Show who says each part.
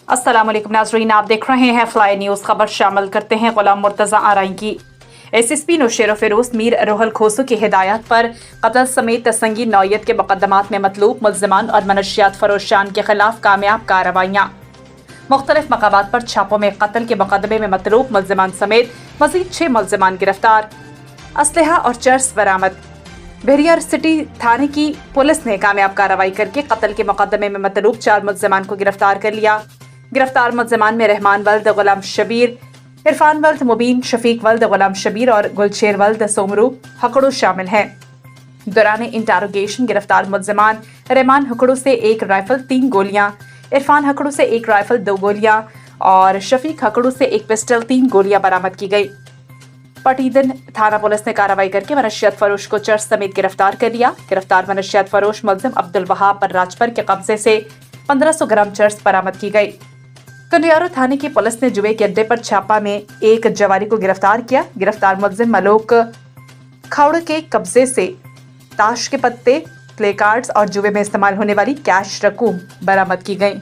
Speaker 1: अस्सलाम वालेकुम नाज़रीन, आप देख रहे हैं फ्लाई न्यूज़। खबर शामिल करते हैं गुलाम मुर्तज़ा आरई की। SSP नौशेर फिरोज मीर रोहल खोसू की हिदायत पर कत्ल समेत संगीन नौयत के मुकदमात में मतलूब मुल्ज़िमान और मनशियात फरोशान के खिलाफ कामयाब कार्रवाइयाँ। मुख्तलिफ मकामात पर छापों में कत्ल के मुकदमे में मतलूब मुल्ज़िमान समेत मज़ीद 6 मुल्ज़िमान गिरफ्तार। असलहा और चर्स बरामद। बहरियार सिटी थाने की पुलिस ने कामयाब कार्रवाई करके कत्ल के मुकदमे में मतलूब 4 मुल्ज़िमान को गिरफ्तार कर लिया। गिरफ्तार मुल्ज़िमान में रहमान वल्द गुलाम शबीर, इरफान वल्द मुबीन, शफीक वल्द गुलाम शबीर और गुलशेर वल्द सोमरू हकड़ू शामिल हैं। दौरान इंटारोगेशन गिरफ्तार मुल्ज़िमान रहमान हकड़ू से 1 राइफल 3 गोलियां, इरफान हकड़ू से 1 राइफल 2 गोलियां और शफीक हकड़ू से 1 पिस्टल 3 गोलियां बरामद की गई। पटीदन थाना पुलिस ने कार्रवाई करके मनशियात फरोश को चर्च समेत गिरफ्तार कर लिया। गिरफ्तार मनशियात फरोश मुल्ज़िम अब्दुल वहाब पर राजपर के कब्जे से 1500 ग्राम चर्च बरामद की गई। कंडियारो थाने की पुलिस ने जुए के अड्डे पर छापा में 1 जवारी को गिरफ्तार किया। गिरफ्तार मुल्ज़िम मलोक खाउड़ के कब्जे से ताश के पत्ते, प्ले कार्ड्स और जुए में इस्तेमाल होने वाली कैश रकूम बरामद की गई।